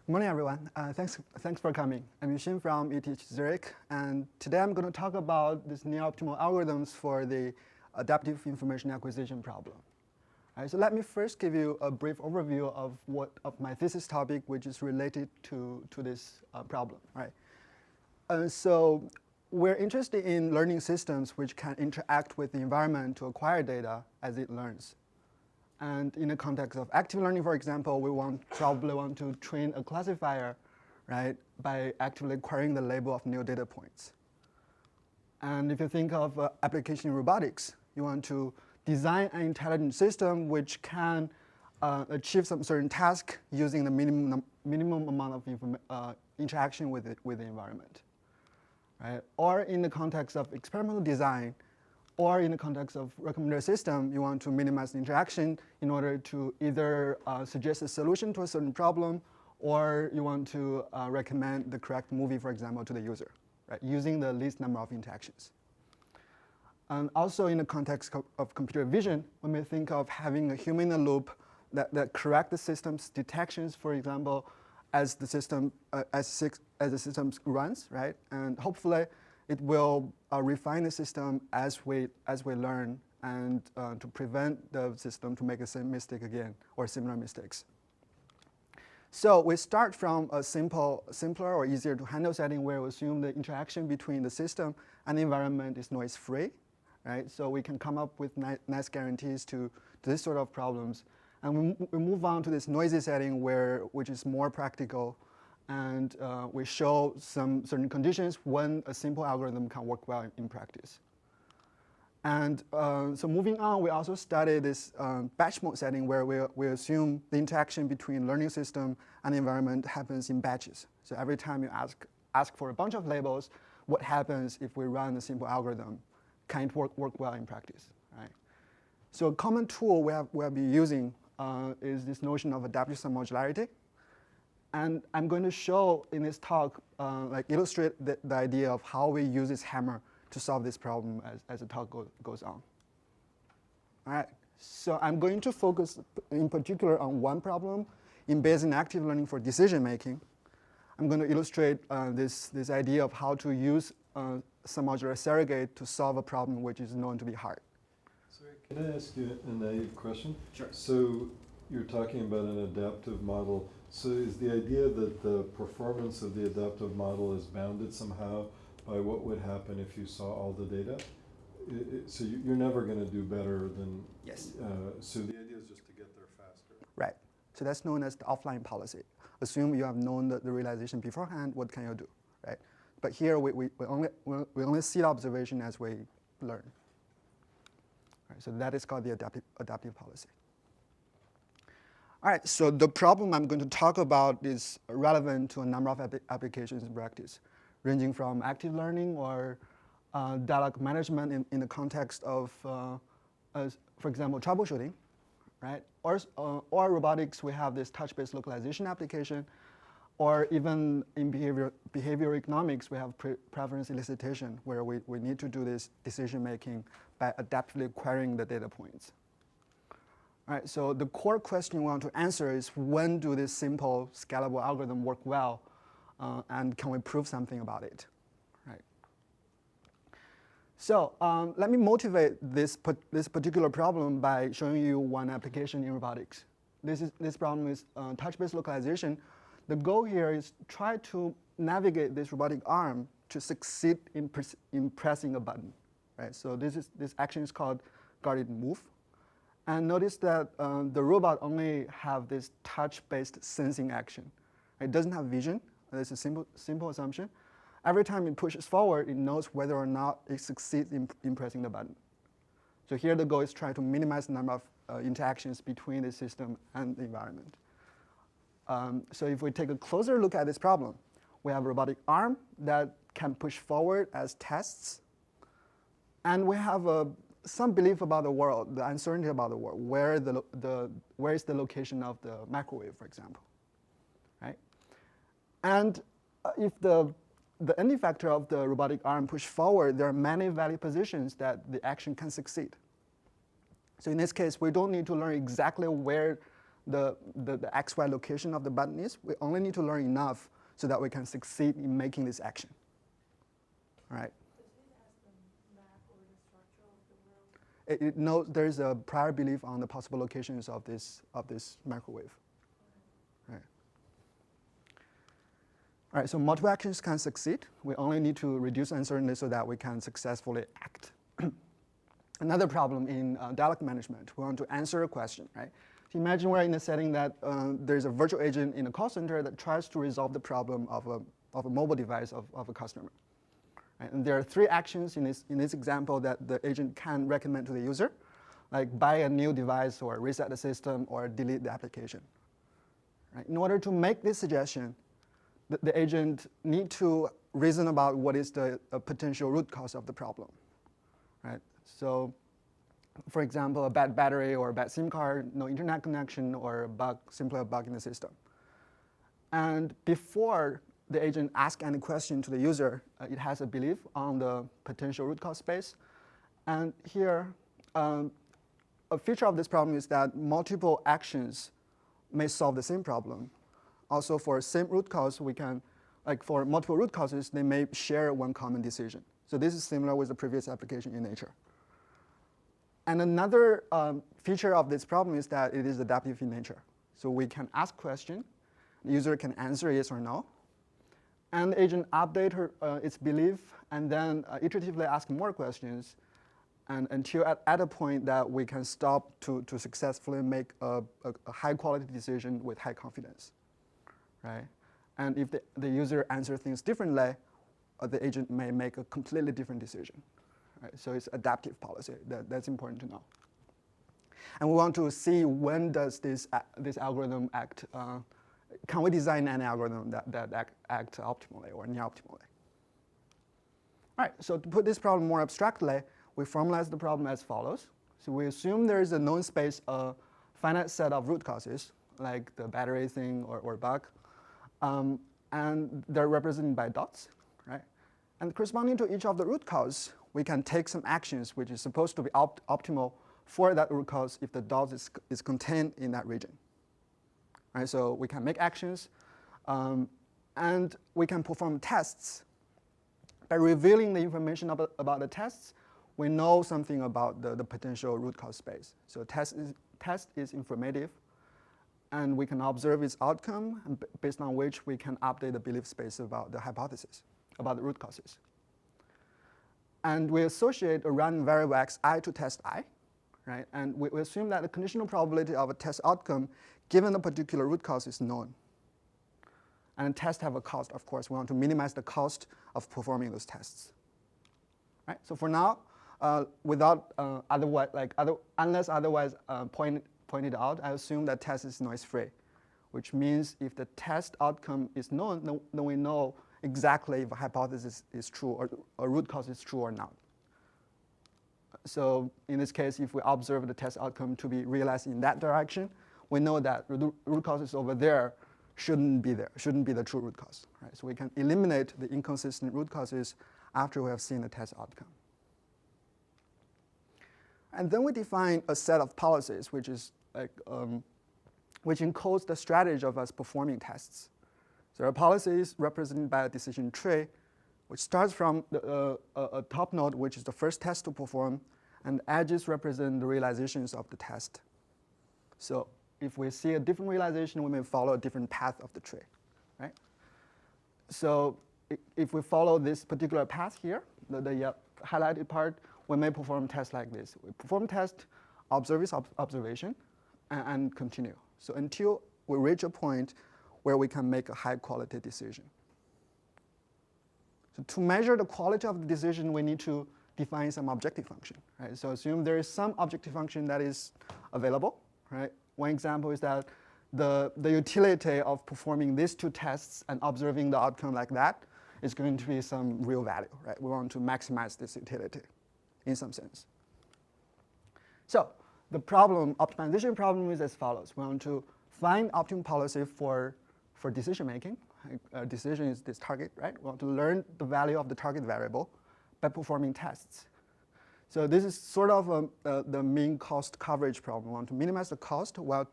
Good morning, everyone. Thanks for coming. I'm Yuxin from ETH Zurich, and today I'm going to talk about this near-optimal algorithms for the adaptive information acquisition problem. All right, so let me first give you a brief overview of my thesis topic, which is related to this problem. Right. So we're interested in learning systems which can interact with the environment to acquire data as it learns. And in the context of active learning, for example, we probably want to train a classifier, right, by actively querying the label of new data points. And if you think of application in robotics, you want to design an intelligent system which can achieve some certain task using the minimum amount of interaction with the environment, right? Or in the context of experimental design, or in the context of recommender system, you want to minimize the interaction in order to either suggest a solution to a certain problem, or you want to recommend the correct movie, for example, to the user, right, using the least number of interactions. And also in the context of computer vision, when we think of having a human in the loop that correct the system's detections, for example, as the system runs, right, and hopefully it will refine the system as we learn, and to prevent the system to make the same mistake again or similar mistakes. So we start from a simpler or easier to handle setting where we assume the interaction between the system and the environment is noise-free, right? So we can come up with nice guarantees to this sort of problems. And we move on to this noisy setting which is more practical, and we show some certain conditions when a simple algorithm can work well in practice. And so moving on, we also study this batch mode setting where we assume the interaction between learning system and the environment happens in batches. So every time you ask for a bunch of labels, what happens if we run a simple algorithm? Can it work well in practice, right? So a common tool we'll be using is this notion of adaptive modularity. And I'm going to show in this talk, illustrate the idea of how we use this hammer to solve this problem as the talk goes on. All right, so I'm going to focus in particular on one problem in Bayesian active learning for decision making. I'm going to illustrate this idea of how to use some modular surrogate to solve a problem which is known to be hard. Sorry, can I ask you a naive question? Sure. So you're talking about an adaptive model. So is the idea that the performance of the adaptive model is bounded somehow by what would happen if you saw all the data? So you're never going to do better than... Yes. So the idea is just to get there faster. Right. So that's known as the offline policy. Assume you have known the realization beforehand, what can you do, right? But here we only see the observation as we learn. Right, so that is called the adaptive policy. All right, so the problem I'm going to talk about is relevant to a number of applications in practice, ranging from active learning or dialogue management in the context of, for example, troubleshooting, right? Or robotics, we have this touch-based localization application, or even in behavioral economics, we have preference elicitation, where we need to do this decision-making by adaptively querying the data points. All right, so the core question we want to answer is when do this simple scalable algorithm work well, and can we prove something about it, right? So let me motivate this particular problem by showing you one application in robotics. This problem is touch-based localization. The goal here is try to navigate this robotic arm to succeed in pressing a button, right? So this action is called guarded move. And notice that the robot only have this touch-based sensing action. It doesn't have vision. That's a simple assumption. Every time it pushes forward, it knows whether or not it succeeds in pressing the button. So here the goal is try to minimize the number of interactions between the system and the environment. So if we take a closer look at this problem, we have a robotic arm that can push forward as tests. And we have some belief about the world, the uncertainty about the world, where is the location of the microwave, for example, right? And if the end effector of the robotic arm push forward, there are many valid positions that the action can succeed. So in this case, we don't need to learn exactly where the XY location of the button is. We only need to learn enough so that we can succeed in making this action. All right. Does it ask the map or the structure of the world? It knows there's a prior belief on the possible locations of this microwave. Right. All right, so multiple actions can succeed. We only need to reduce uncertainty so that we can successfully act. Another problem in dialogue management, we want to answer a question, right? So imagine we're in a setting that there's a virtual agent in a call center that tries to resolve the problem of a mobile device of a customer. Right? And there are 3 actions in this example that the agent can recommend to the user, like buy a new device or reset the system or delete the application. Right? In order to make this suggestion, the agent need to reason about what is the potential root cause of the problem. Right? So, for example, a bad battery or a bad SIM card, no internet connection, or a bug, simply a bug in the system. And before the agent asks any question to the user, it has a belief on the potential root cause space. And here, a feature of this problem is that multiple actions may solve the same problem. Also, for same root cause, we can, like for multiple root causes, they may share one common decision. So this is similar with the previous application in nature. And another feature of this problem is that it is adaptive in nature. So we can ask question, the user can answer yes or no, and the agent update its belief, and then iteratively ask more questions, and until at a point that we can stop to successfully make a high quality decision with high confidence, right? And if the user answers things differently, the agent may make a completely different decision. Right? So it's adaptive policy. That's important to know. And we want to see when does this algorithm act. Can we design an algorithm that act optimally or near optimally? All right, so to put this problem more abstractly, we formalize the problem as follows. So we assume there is a known space, a finite set of root causes, like the battery thing or bug, and they're represented by dots, right? And corresponding to each of the root cause, we can take some actions which is supposed to be optimal for that root cause if the dot is contained in that region. Right, so we can make actions, and we can perform tests. By revealing the information about the tests, we know something about the potential root cause space. So test is informative, and we can observe its outcome, and based on which we can update the belief space about the hypothesis, about the root causes. And we associate a random variable xi to test I, right? And we assume that the conditional probability of a test outcome given a particular root cause is known. And tests have a cost, of course. We want to minimize the cost of performing those tests. Right? So for now, without unless otherwise pointed out, I assume that test is noise-free, which means if the test outcome is known, then we know exactly if a hypothesis is true or a root cause is true or not. So in this case, if we observe the test outcome to be realized in that direction, we know that root causes over there shouldn't be the true root cause. Right? So we can eliminate the inconsistent root causes after we have seen the test outcome. And then we define a set of policies which is which encodes the strategy of us performing tests. So our policy is represented by a decision tree, which starts from a top node, which is the first test to perform, and edges represent the realizations of the test. So if we see a different realization, we may follow a different path of the tree, right? So if we follow this particular path here, the highlighted part, we may perform tests like this. We perform test, observe its observation, and continue. So until we reach a point where we can make a high quality decision. So to measure the quality of the decision, we need to define some objective function, right? So assume there is some objective function that is available, right? One example is that the utility of performing these 2 tests and observing the outcome like that is going to be some real value, right? We want to maximize this utility in some sense. So the optimization problem is as follows. We want to find optimal policy for decision making. Decision is this target, right? We want to learn the value of the target variable by performing tests. So this is sort of the mean cost coverage problem. We want to minimize the cost while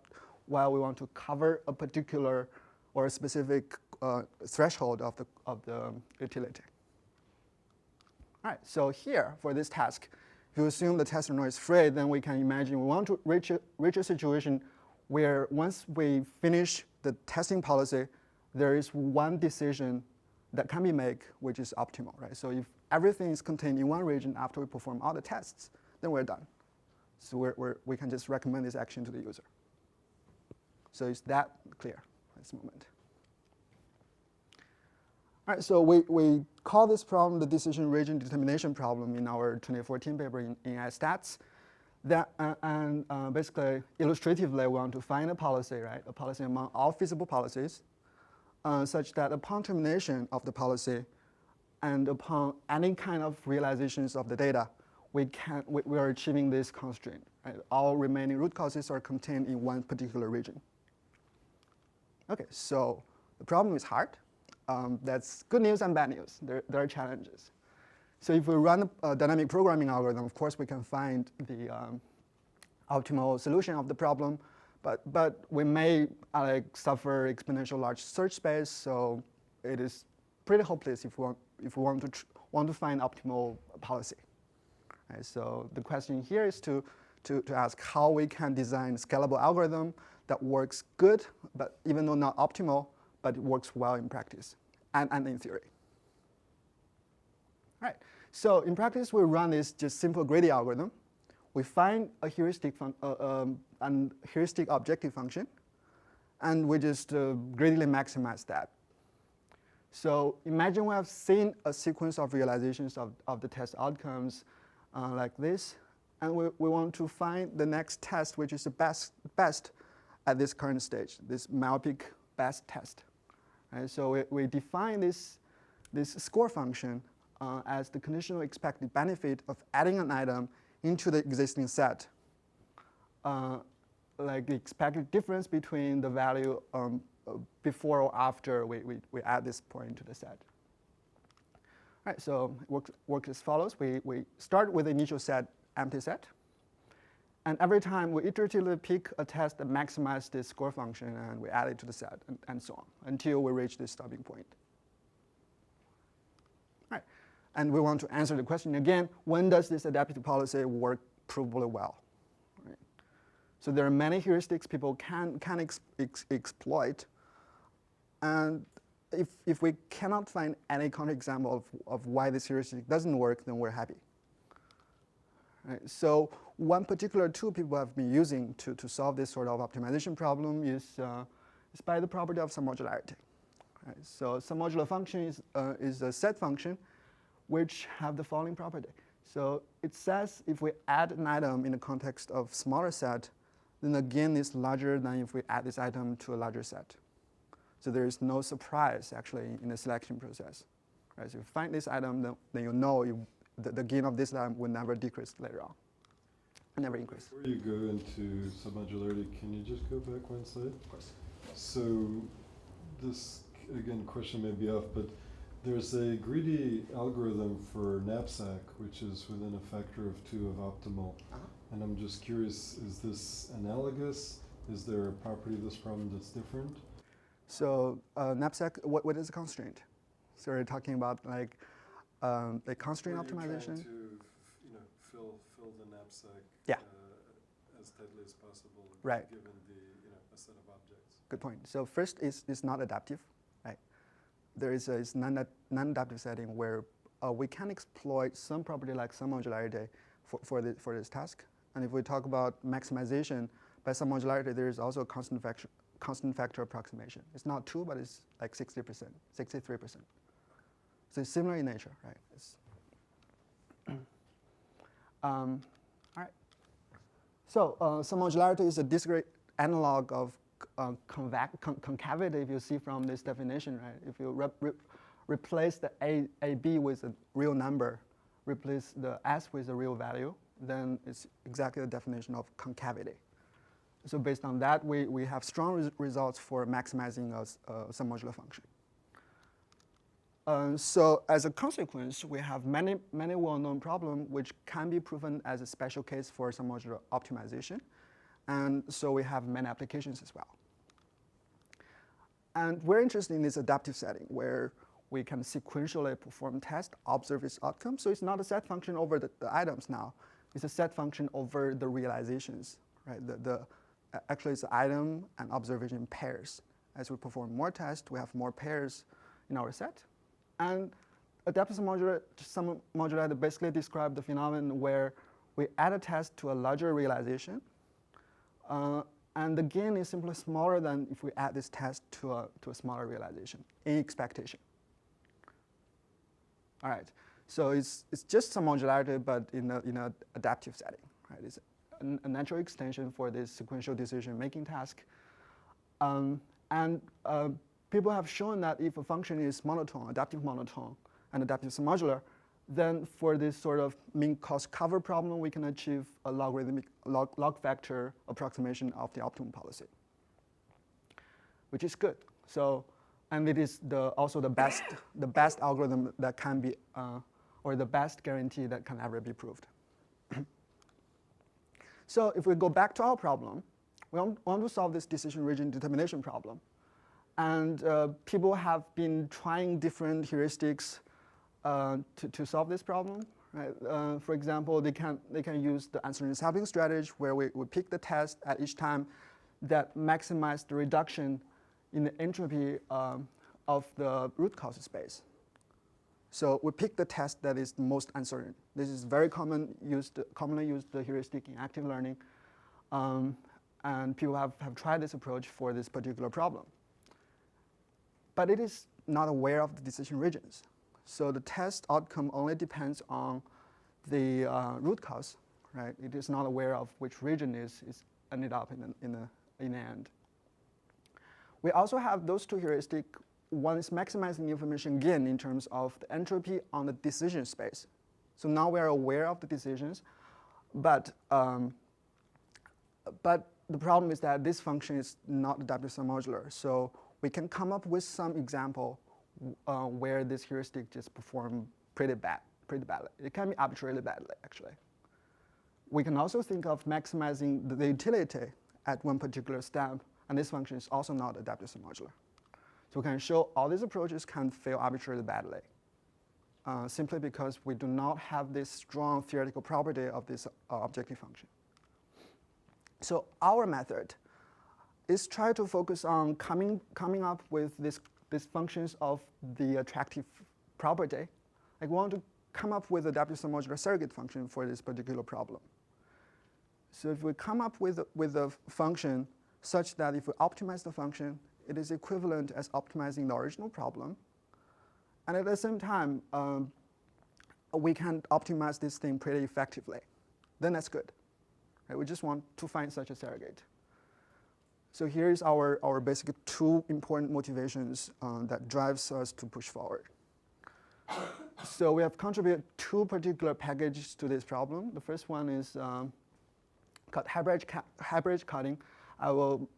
while we want to cover a particular or a specific threshold of the utility. All right, so here for this task, if you assume the test neuron is free, then we can imagine we want to reach a situation where once we finish the testing policy, there is one decision that can be made, which is optimal, right? So if everything is contained in one region after we perform all the tests, then we're done. So we can just recommend this action to the user. So is that clear at this moment? All right, so we call this problem the decision region determination problem in our 2014 paper in iStats. Basically, illustratively, we want to find a policy, right? A policy among all feasible policies, such that upon termination of the policy and upon any kind of realizations of the data, we are achieving this constraint. Right? All remaining root causes are contained in one particular region. Okay, so the problem is hard. That's good news and bad news. There are challenges. So if we run a dynamic programming algorithm, of course, we can find the optimal solution of the problem. But we may suffer exponential large search space, so it is pretty hopeless if we want to find optimal policy. Right, so the question here is to ask how we can design a scalable algorithm that works good, but even though not optimal, but it works well in practice and in theory. All right. So in practice, we run this just simple Grady algorithm. We find a heuristic objective function, and we just greedily maximize that. So imagine we have seen a sequence of realizations of the test outcomes like this, and we want to find the next test, which is the best at this current stage, this myopic best test. Right? So we define this score function as the conditional expected benefit of adding an item into the existing set, like the expected difference between the value before or after we add this point to the set. All right, so it works as follows. We start with the initial set, empty set. And every time we iteratively pick a test that maximizes this score function, and we add it to the set, and so on, until we reach this stopping point. All right. And we want to answer the question again, when does this adaptive policy work provably well? Right. So there are many heuristics people can exploit. And if we cannot find any counterexample of why this heuristic doesn't work, then we're happy. Right. So one particular tool people have been using to solve this sort of optimization problem is by the property of some modularity. Right. So some modular function is a set function which have the following property. So it says if we add an item in the context of smaller set, then the gain is larger than if we add this item to a larger set. So there is no surprise actually in the selection process. Right. So if you find this item, then you know the gain of this item will never decrease later on, and never increase. Before you go into submodularity, can you just go back one slide? Of course. So this, again, question may be off, but there's a Grady algorithm for knapsack, which is within a factor of 2 of optimal. And I'm just curious, is this analogous? Is there a property of this problem that's different? So knapsack, what is the constraint? So we're talking about like the constraint optimization? Trying to fill the knapsack Yeah. As tightly as possible, right. Given a set of objects. Good point. So first is not adaptive, right? There is a non-adaptive setting where we can exploit some property like some modularity for this task. And if we talk about maximization by some modularity, there is also a constant factor approximation. It's not 2, but it's like 60%, 63%. So it's similar in nature, right? All right. So some modularity is a discrete analog of concavity, if you see from this definition, right? If you replace the AB with a real number, replace the S with a real value, then it's exactly the definition of concavity. So based on that, we have strong results for maximizing some modular function. So as a consequence, we have many well-known problems which can be proven as a special case for some modular optimization. And so we have many applications as well. And we're interested in this adaptive setting where we can sequentially perform tests, observe its outcome. So it's not a set function over the items now. It's a set function over the realizations, right? Actually, it's item and observation pairs. As we perform more tests, we have more pairs in our set. And adaptive sum modulator basically describe the phenomenon where we add a test to a larger realization. And the gain is simply smaller than if we add this test to a smaller realization in expectation. All right, so it's just some modularity, but in a adaptive setting, right? It's a natural extension for this sequential decision-making task. People have shown that if a function is monotone, adaptive monotone, and adaptive submodular, then for this sort of mean cost cover problem, we can achieve a logarithmic log factor approximation of the optimum policy, which is good. So, and it is also the best algorithm that can be, or the best guarantee that can ever be proved. So if we go back to our problem, we want to solve this decision region determination problem. And people have been trying different heuristics to solve this problem. Right? For example, they can use the uncertainty sampling strategy where we pick the test at each time that maximize the reduction in the entropy of the root cause space. So we pick the test that is the most uncertain. This is very commonly used heuristic in active learning. And people have tried this approach for this particular problem. But it is not aware of the decision regions. So the test outcome only depends on the root cause, right? It is not aware of which region is ended up in the end. We also have those two heuristics. One is maximizing information gain in terms of the entropy on the decision space. So now we are aware of the decisions, but the problem is that this function is not adaptive submodular. So we can come up with some example where this heuristic just perform pretty badly. It can be arbitrarily badly, actually. We can also think of maximizing the utility at one particular step, and this function is also not adaptive submodular. So we can show all these approaches can fail arbitrarily badly, simply because we do not have this strong theoretical property of this objective function. So our method is try to focus on coming up with these functions of the attractive property. Like we want to come up with adaptive submodular surrogate function for this particular problem. So if we come up with a function such that if we optimize the function, it is equivalent as optimizing the original problem. And at the same time, we can optimize this thing pretty effectively. Then that's good. Right? We just want to find such a surrogate. So here is our basic two important motivations that drives us to push forward. So we have contributed two particular packages to this problem. The first one is called hybrid cutting. I will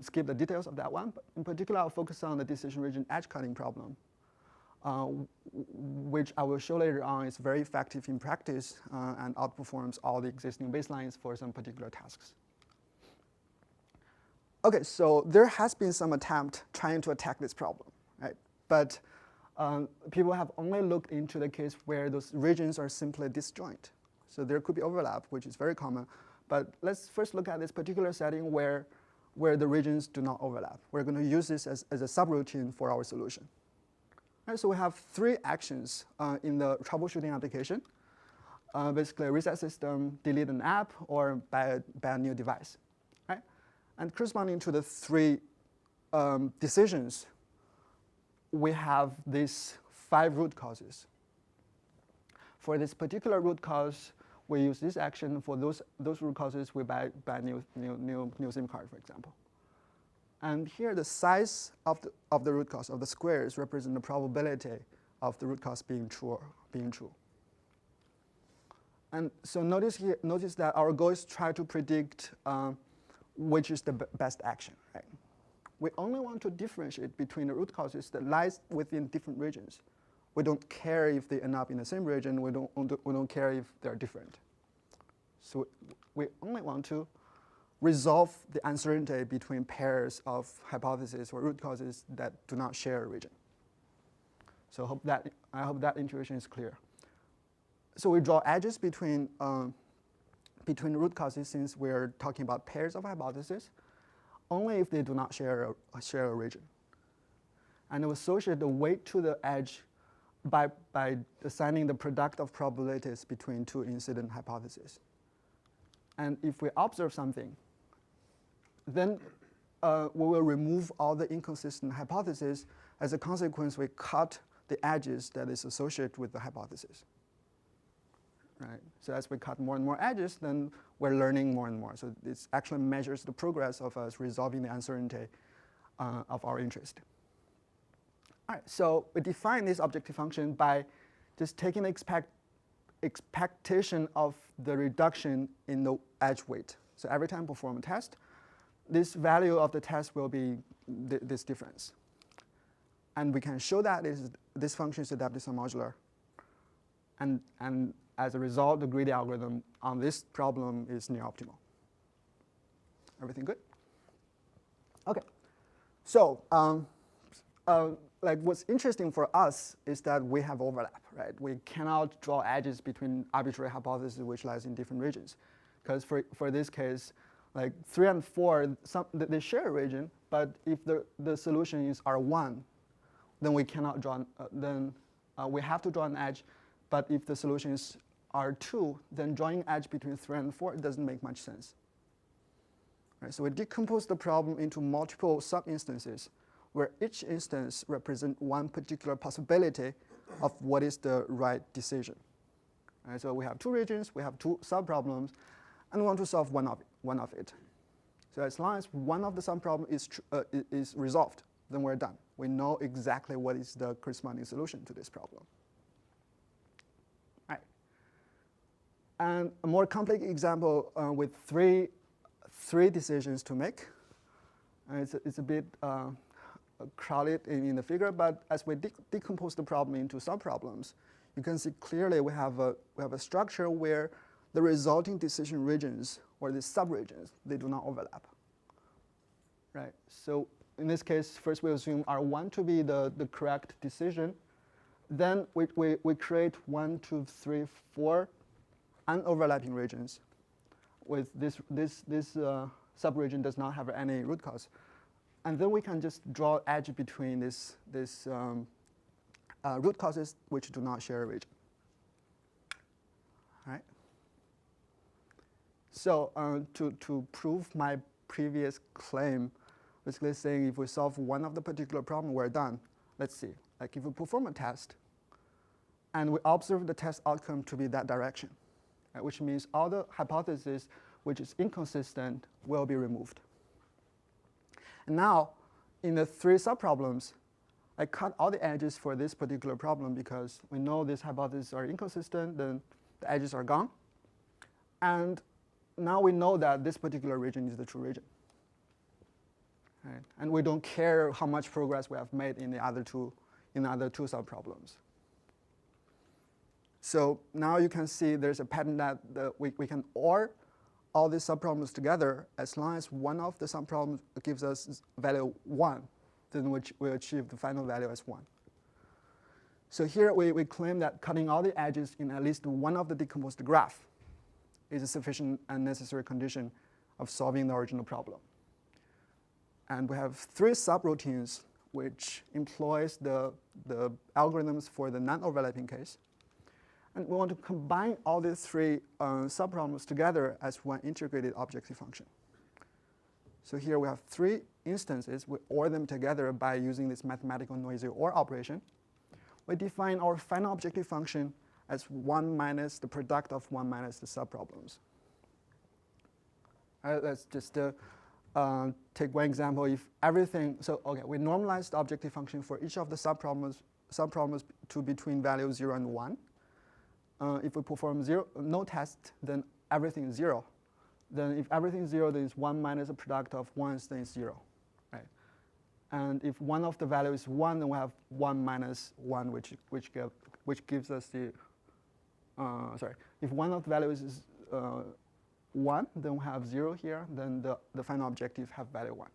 skip the details of that one, but in particular, I'll focus on the decision region edge cutting problem, which I will show later on is very effective in practice and outperforms all the existing baselines for some particular tasks. Okay, so there has been some attempt trying to attack this problem, right? But people have only looked into the case where those regions are simply disjoint. So there could be overlap, which is very common. But let's first look at this particular setting where the regions do not overlap. We're going to use this as a subroutine for our solution. Right, so we have three actions in the troubleshooting application. Basically, a reset system, delete an app, or buy a new device. Right? And corresponding to the three decisions, we have these 5 root causes. For this particular root cause, we use this action. For those root causes, we buy a new SIM card, for example. And here, the size of the root cause of the squares represent the probability of the root cause being true. And so notice that our goal is to try to predict which is the best action. Right? We only want to differentiate between the root causes that lies within different regions. We don't care if they end up in the same region. We don't care if they're different. So we only want to resolve the uncertainty between pairs of hypotheses or root causes that do not share a region. So I hope that intuition is clear. So we draw edges between root causes since we're talking about pairs of hypotheses, only if they do not share a region. And we associate the weight to the edge by assigning the product of probabilities between two incident hypotheses. And if we observe something, then we will remove all the inconsistent hypotheses. As a consequence, we cut the edges that is associated with the hypothesis. Right? So as we cut more and more edges, then we're learning more and more. So this actually measures the progress of us resolving the uncertainty of our interest. All right, so we define this objective function by just taking the expectation of the reduction in the edge weight. So every time we perform a test, this value of the test will be this difference. And we can show that this function is adaptive sum modular. And as a result, the Grady algorithm on this problem is near optimal. Everything good? OK. So like what's interesting for us is that we have overlap, right? We cannot draw edges between arbitrary hypotheses which lies in different regions. Because for this case, like 3 and 4, they share a region, but if the solution is R1, then we cannot draw, we have to draw an edge. But if the solution is R2, then drawing edge between 3 and 4 doesn't make much sense. Right, so we decompose the problem into multiple sub-instances, where each instance represents one particular possibility of what is the right decision. Right, so we have two regions, we have two subproblems, and we want to solve one of it. So as long as one of the subproblems is resolved, then we're done. We know exactly what is the corresponding solution to this problem. All right. And a more complex example with three decisions to make. It's a bit crowded in the figure, but as we decompose the problem into subproblems, you can see clearly we have a structure where the resulting decision regions or the subregions, they do not overlap. Right. So in this case, first we assume R1 to be the correct decision. Then we create 1, 2, 3, 4 unoverlapping regions. With this subregion does not have any root cause. And then we can just draw edge between this root causes which do not share a region. All right. So to prove my previous claim, basically saying if we solve one of the particular problem, we're done. Let's see. Like if we perform a test, and we observe the test outcome to be that direction, right, which means all the hypotheses which is inconsistent will be removed. And now, in the 3 subproblems, I cut all the edges for this particular problem because we know these hypotheses are inconsistent, then the edges are gone. And now we know that this particular region is the true region. Right? And we don't care how much progress we have made in the other two subproblems. So now you can see there's a pattern that we can OR all these subproblems together. As long as one of the subproblems gives us value 1, then we achieve the final value as 1. So here we claim that cutting all the edges in at least one of the decomposed graph is a sufficient and necessary condition of solving the original problem. And we have 3 subroutines which employs the algorithms for the non-overlapping case. And we want to combine all these 3 subproblems together as one integrated objective function. So here we have 3 instances. We OR them together by using this mathematical noisy OR operation. We define our final objective function as 1 minus the product of 1 minus the subproblems. All right, let's just take one example. If everything, so okay, we normalize the objective function for each of the subproblems to between values 0 and 1. If we perform no test, then everything is 0. Then if everything is 0, then it's 1 minus the product of 1s, then it's 0. Right? And if one of the values is 1, then we have 1 minus 1, which gives us the, sorry, if one of the values is 1, then we have 0 here, then the final objective have value 1.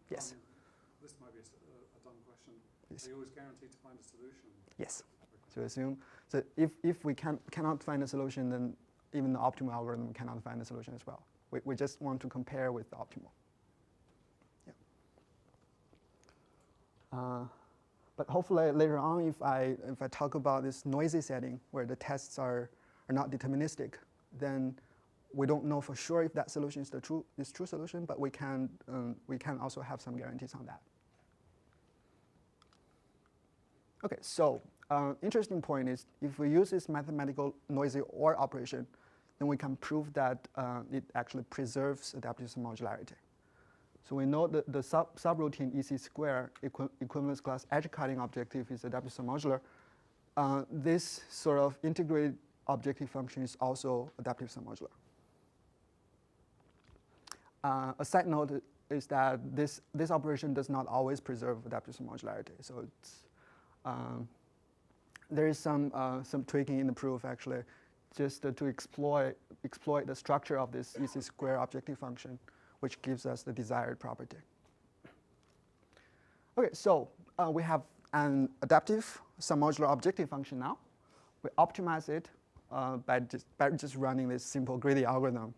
Yes? This might be a dumb question. Yes. Are you always guaranteed to find a solution? Yes. So assume, so if we cannot find a solution, then even the optimal algorithm cannot find a solution as well. We just want to compare with the optimal. Yeah. But hopefully later on, if I talk about this noisy setting where the tests are not deterministic, then we don't know for sure if that solution is the true solution, but we can also have some guarantees on that. Okay, so interesting point is if we use this mathematical noisy OR operation, then we can prove that it actually preserves adaptive modularity. So we know that the subroutine EC square equivalence class edge cutting objective is adaptive modular. This sort of integrated objective function is also adaptive modular. A side note is that this operation does not always preserve adaptive modularity. So it's, there is some tweaking in the proof actually, just to exploit the structure of this EC square objective function, which gives us the desired property. Okay, so we have an adaptive submodular objective function now. We optimize it by just running this simple Grady algorithm.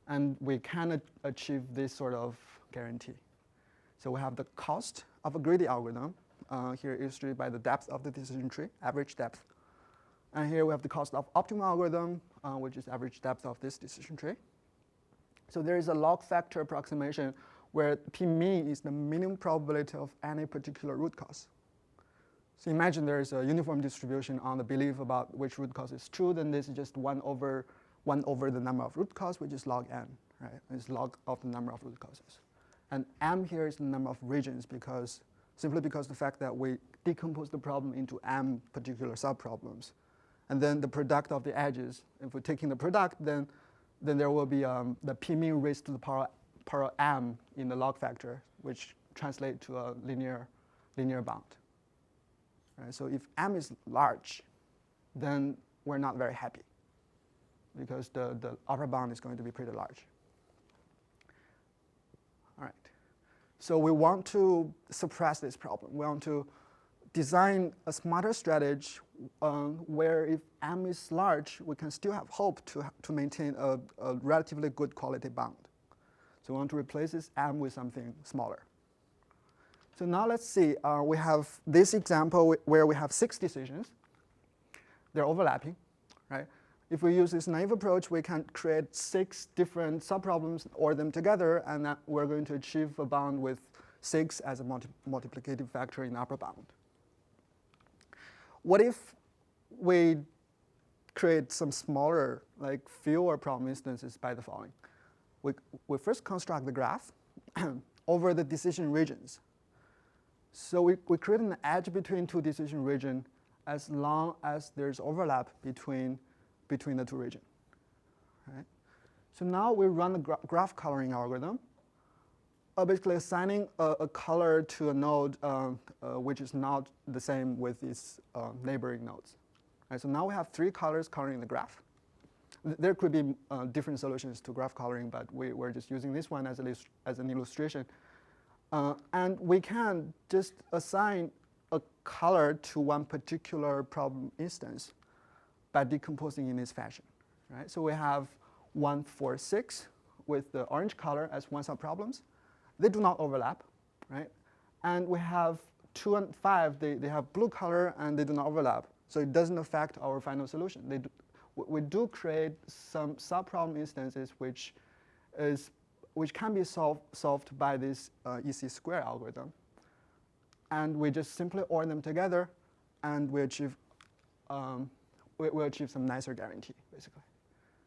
And we can achieve this sort of guarantee. So we have the cost of a Grady algorithm, here illustrated by the depth of the decision tree, average depth. And here we have the cost of optimal algorithm, which is average depth of this decision tree. So there is a log factor approximation where P mean is the minimum probability of any particular root cause. So imagine there is a uniform distribution on the belief about which root cause is true, then this is just 1 over the number of root causes, which is log n, right? It's log of the number of root causes. And m here is the number of regions simply because the fact that we decompose the problem into m particular subproblems. And then the product of the edges, if we're taking the product, then there will be the p mean raised to the power m in the log factor, which translates to a linear bound. Right? So if m is large, then we're not very happy, because the upper bound is going to be pretty large. All right. So we want to suppress this problem. We want to design a smarter strategy where if m is large, we can still have hope to maintain a relatively good quality bound. So we want to replace this m with something smaller. So now let's see. We have this example where we have 6 decisions. They're overlapping, right? If we use this naive approach, we can create 6 different subproblems, order them together, and we're going to achieve a bound with 6 as a multiplicative factor in the upper bound. What if we create some smaller, like fewer problem instances by the following? We first construct the graph over the decision regions. So we create an edge between 2 decision regions as long as there's overlap between the 2 regions. Right? So now we run the graph coloring algorithm, basically assigning a color to a node which is not the same with its neighboring nodes. Right? So now we have 3 colors coloring the graph. There could be different solutions to graph coloring, but we're just using this one as an illustration. And we can just assign a color to one particular problem instance by decomposing in this fashion. Right? So we have 1, 4, 6 with the orange color as one subproblems. They do not overlap, right? And we have 2 and 5, they have blue color and they do not overlap. So it doesn't affect our final solution. We do create some subproblem instances which can be solved by this EC square algorithm. And we just simply OR them together, and we achieve some nicer guarantee, basically.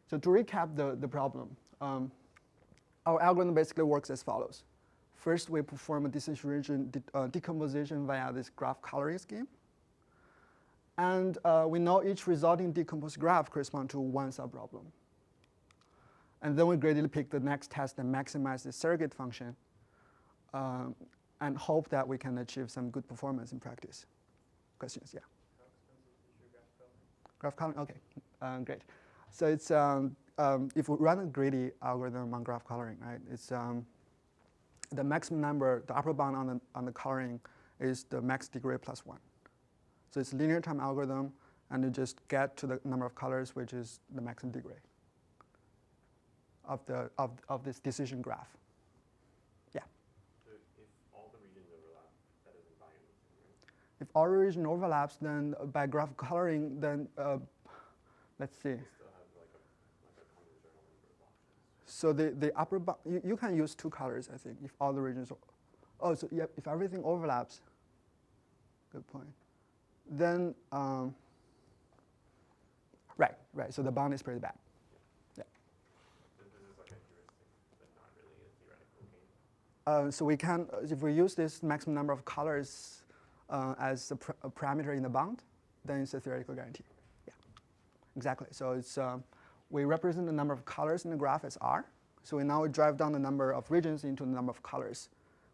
So to recap the problem, our algorithm basically works as follows. First, we perform a decision region decomposition via this graph coloring scheme. And we know each resulting decomposed graph corresponds to one subproblem. And then we greedily pick the next test and maximize the surrogate function and hope that we can achieve some good performance in practice. Questions? Yeah? How expensive is your graph coloring? Graph coloring? OK, great. So if we run a Grady algorithm on graph coloring, right, it's the maximum number, the upper bound on the coloring is the max degree plus 1. So it's a linear time algorithm, and you just get to the number of colors, which is the maximum degree of this decision graph. Yeah. So if all the regions overlap, that doesn't buy anything, right? If all region overlaps, then by graph coloring, then let's see. You still have like a conditional number of options. So the upper bound, you can use 2 colors, I think, if all the regions. Oh, so yeah, if everything overlaps. Good point. Then right. So the bound is pretty bad. Yeah. This is like a heuristic, but not really a theoretical game. So we can, if we use this maximum number of colors as a parameter in the bound, then it's a theoretical guarantee. Yeah, exactly. So it's we represent the number of colors in the graph as R. So we now drive down the number of regions into the number of colors,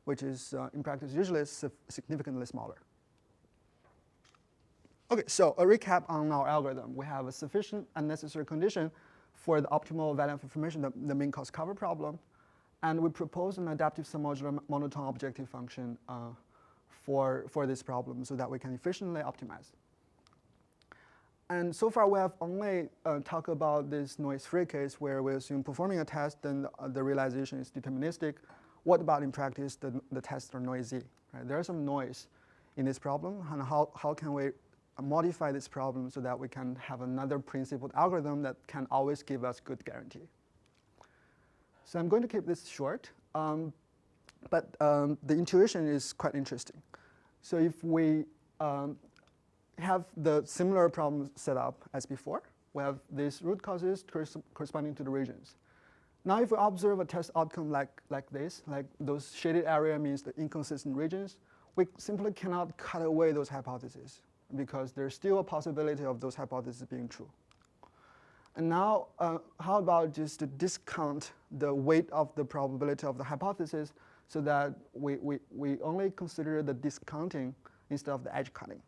which is in practice usually significantly smaller. Okay, so a recap on our algorithm. We have a sufficient and necessary condition for the optimal value of information, the mean cost cover problem. And we propose an adaptive submodular monotone objective function for this problem so that we can efficiently optimize. And so far, we have only talked about this noise-free case where we assume performing a test, then the realization is deterministic. What about in practice, the tests are noisy? Right? There's some noise in this problem, and how can we modify this problem so that we can have another principled algorithm that can always give us good guarantee? So I'm going to keep this short, but the intuition is quite interesting. So if we have the similar problem set up as before, we have these root causes corresponding to the regions. Now if we observe a test outcome like this, like those shaded area means the inconsistent regions, we simply cannot cut away those hypotheses because there's still a possibility of those hypotheses being true. And now, how about just to discount the weight of the probability of the hypothesis so that we only consider the discounting instead of the edge cutting?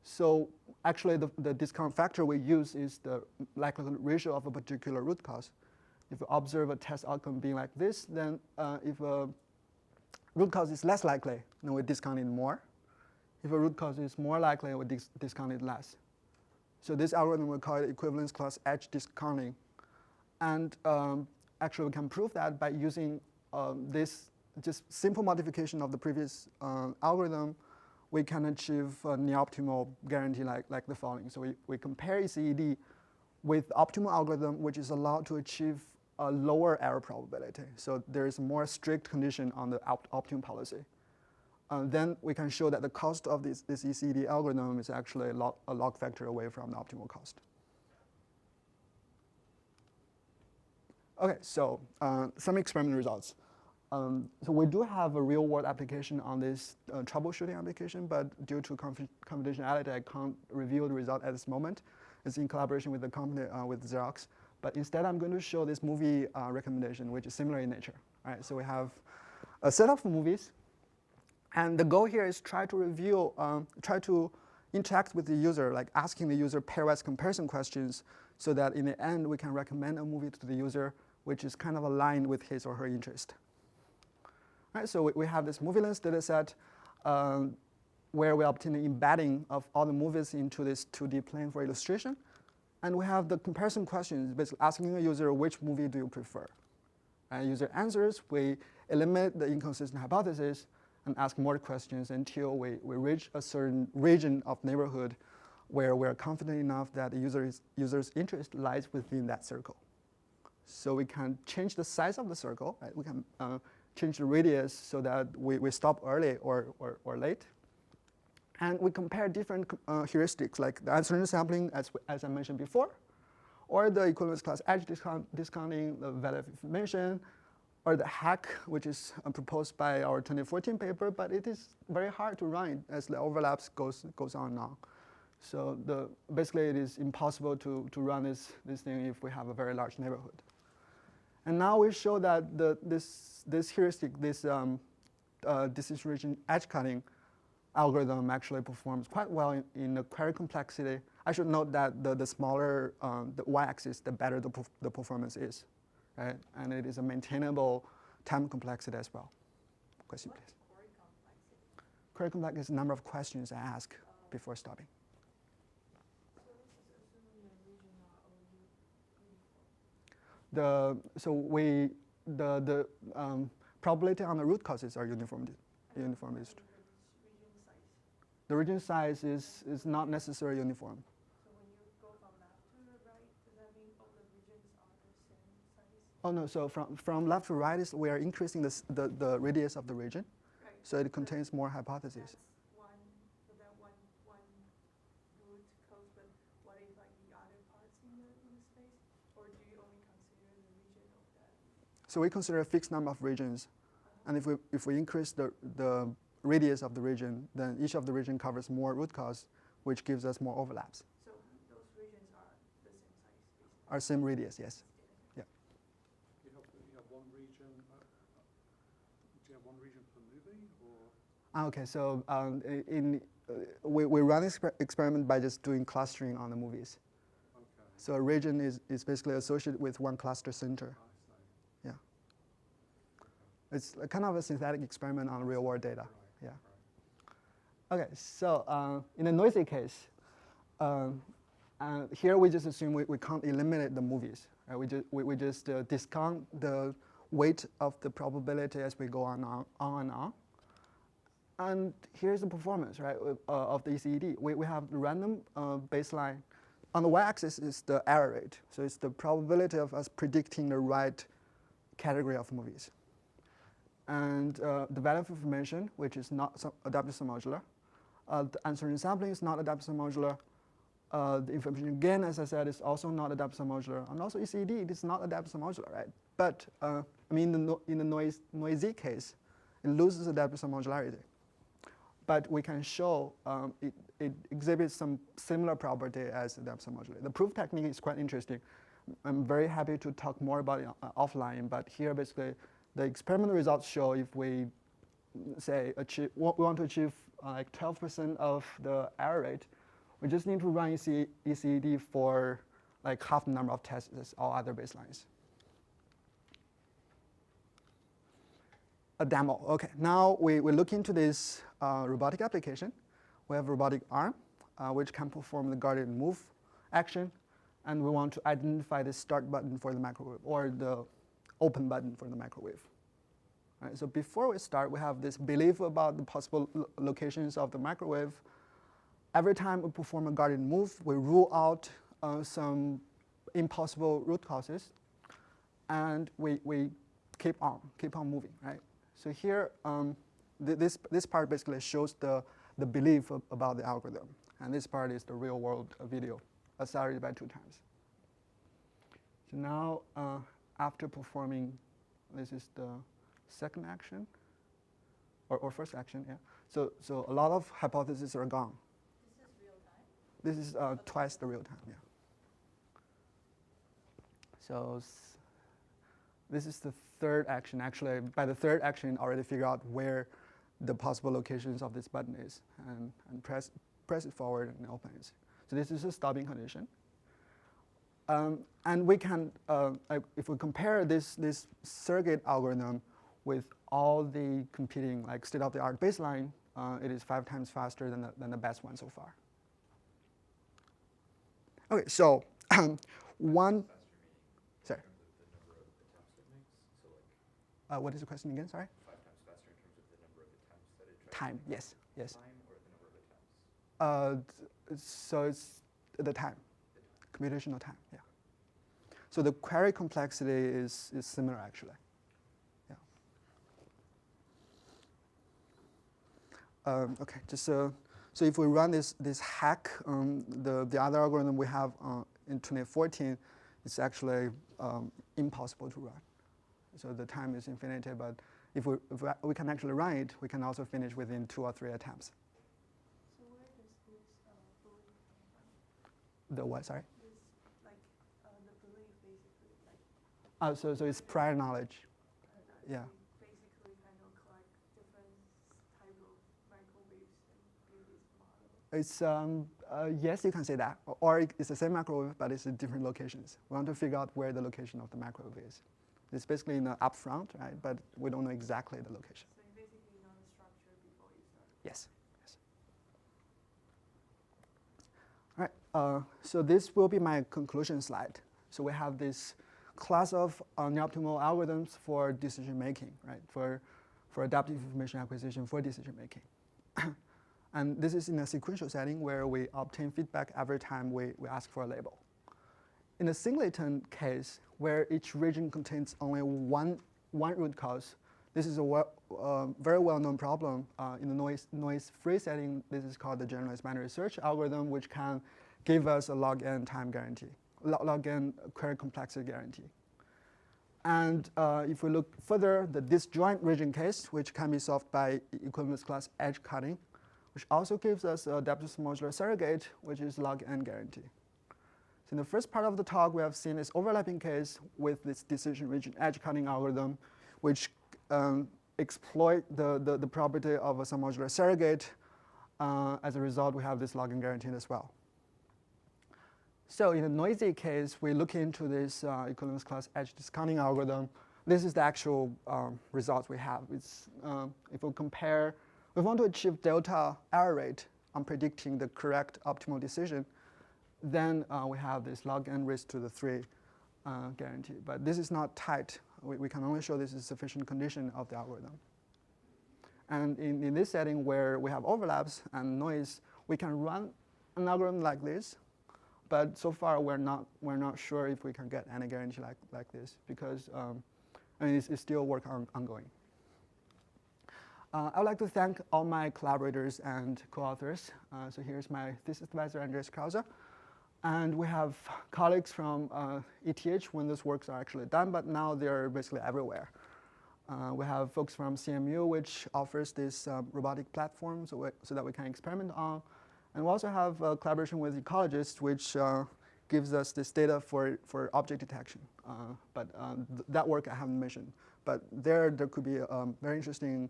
So actually, the discount factor we use is the likelihood ratio of a particular root cause. If we observe a test outcome being like this, then if a root cause is less likely, then we discount it more. If a root cause is more likely, we discount it less. So this algorithm we call it equivalence class edge discounting. And actually, we can prove that by using this just simple modification of the previous algorithm. We can achieve a near-optimal guarantee like the following. So we compare ECED with optimal algorithm, which is allowed to achieve a lower error probability. So there is a more strict condition on the optimum policy. Then we can show that the cost of this ECED algorithm is actually a log factor away from the optimal cost. Okay, so some experiment results. So we do have a real-world application on this troubleshooting application, but due to confidentiality, I can't reveal the result at this moment. It's in collaboration with the company, with Xerox. But instead, I'm going to show this movie recommendation, which is similar in nature. All right, so we have a set of movies. And the goal here is try to interact with the user, like asking the user pairwise comparison questions so that in the end, we can recommend a movie to the user which is kind of aligned with his or her interest. Right, so we have this movie lens data set where we obtain an embedding of all the movies into this 2D plane for illustration. And we have the comparison questions, basically asking the user which movie do you prefer. And user answers, we eliminate the inconsistent hypothesis and ask more questions until we reach a certain region of neighborhood where we're confident enough that the user's interest lies within that circle. So we can change the size of the circle. Right? We can change the radius so that we stop early or late. And we compare different heuristics, like the uncertain sampling, as I mentioned before, or the equivalence class edge discounting, the value of information, or the hack, which is proposed by our 2014 paper, but it is very hard to run as the overlaps goes on now. So basically, it is impossible to run this thing if we have a very large neighborhood. And now we show that this heuristic, this decision region edge cutting algorithm actually performs quite well in the query complexity I should note that the smaller the y-axis, the better the performance is, right? And it is a maintainable time complexity as well. Question, please. Query complexity. Query complexity is the number of questions I ask before stopping. So this is assuming the region are all uniform. The probability on the root causes are uniform. Uniform is true. Region size. The region size is not necessarily uniform. So when you go from left to the right, does that mean all the regions are the same size? Oh no, so from left to right is we are increasing the radius of the region, Right. so it contains more hypotheses. That's one, so that one root cause, but what if like the other parts in the space? Or do you only consider the region of that? So we consider a fixed number of regions, and if we increase the radius of the region, then each of the region covers more root cause, which gives us more overlaps. So those regions are the same size, basically. Our same radius, yes. You have one region, do you have one region per movie, or? Okay, so we run this experiment by just doing clustering on the movies. Okay, So a region is basically associated with one cluster center. I see. Yeah. It's a kind of a synthetic experiment on real world data. Right, Yeah. right. Okay, so in a noisy case, here we just assume we can't eliminate the movies. Right? We just discount the weight of the probability as we go on and on. And here's the performance, right, of the ECED. We have the random baseline. On the y-axis is the error rate. So it's the probability of us predicting the right category of movies. And the value of information, which is not adaptive submodular. The uncertain sampling is not adaptive submodular. The information again, as I said, is also not adaptive submodular. And also ECED, it is not adaptive submodular, right? But I mean, in the noisy case, it loses adaptive submodularity. But we can show it exhibits some similar property as adaptive submodularity. The proof technique is quite interesting. I'm very happy to talk more about it offline, but here basically the experimental results show if we say we want to achieve like 12% of the error rate, we just need to run ECED for like half the number of tests as all other baselines. A demo. Okay, now we look into this robotic application. We have a robotic arm, which can perform the guarded move action, and we want to identify the start button for the microwave or the open button for the microwave. All right, so before we start, we have this belief about the possible locations of the microwave. Every time we perform a guarded move, we rule out some impossible root causes, and we keep on moving, right? So here, this part basically shows the belief about the algorithm, and this part is the real world video, accelerated by 2 times. So now, after performing, this is the second action, or first action, yeah. So a lot of hypotheses are gone. This is real time? This is twice the real time, yeah. So this is the third action. Actually, by the third action, already figure out where the possible locations of this button is, and press it forward and open it. So this is a stopping condition. And we can, if we compare this circuit algorithm with all the competing like state-of-the-art baseline, it is 5 times faster than the best one so far. Okay, so one. Sorry. What is the question again? Sorry. 5 times faster in terms of the number of attempts that it tries. Time. Yes. Yes. Time or the number of attempts? So it's the time, computational time. Yeah. So the query complexity is similar actually. Yeah. Okay. Just so if we run this hack, the other algorithm we have in 2014, it's actually impossible to run. So the time is infinity, but if we can actually run it, we can also finish within 2 or 3 attempts. So where does this belief come from? The what? Sorry. This, like, the belief basically, like. So it's prior knowledge. Yeah. Basically kind of collect different type of microwaves and build this model. It's, yes, you can say that. Or it's the same microwave, but it's in different locations. We want to figure out where the location of the microwave is. It's basically in the upfront, right? But we don't know exactly the location. So you basically know the structure before you start. Yes. Yes. All right. So this will be my conclusion slide. So we have this class of near-optimal algorithms for decision making, right? For adaptive information acquisition for decision making. And this is in a sequential setting where we obtain feedback every time we ask for a label. In a singleton case, where each region contains only one root cause, this is a very well-known problem in the noise-free setting. This is called the generalized binary search algorithm, which can give us a log n time guarantee, log n query complexity guarantee. And if we look further, the disjoint region case, which can be solved by equivalence class edge cutting, which also gives us a adaptive modular surrogate, which is log n guarantee. So in the first part of the talk, we have seen this overlapping case with this decision region edge cutting algorithm, which exploit the property of a modular surrogate. As a result, we have this log n guarantee as well. So in a noisy case, we look into this equivalence class edge discounting algorithm. This is the actual results we have. It's, if we compare, we want to achieve delta error rate on predicting the correct optimal decision, then we have this log n raised to the 3 guarantee. But this is not tight. We can only show this is sufficient condition of the algorithm. And in this setting where we have overlaps and noise, we can run an algorithm like this. But so far, we're not sure if we can get any guarantee like this because I mean, it's still work ongoing. I would like to thank all my collaborators and co-authors. So here's my thesis advisor, Andreas Krause. And we have colleagues from ETH when those works are actually done, but now they're basically everywhere. We have folks from CMU, which offers this robotic platform so that we can experiment on. And we also have a collaboration with ecologists, which gives us this data for object detection. But that work I haven't mentioned. But there could be a very interesting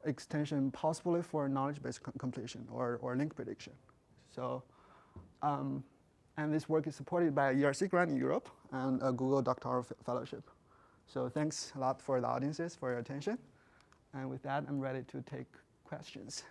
extension possibly for knowledge-based completion or link prediction. So, and this work is supported by a ERC grant in Europe and a Google doctoral fellowship. So thanks a lot for the audiences for your attention. And with that, I'm ready to take questions.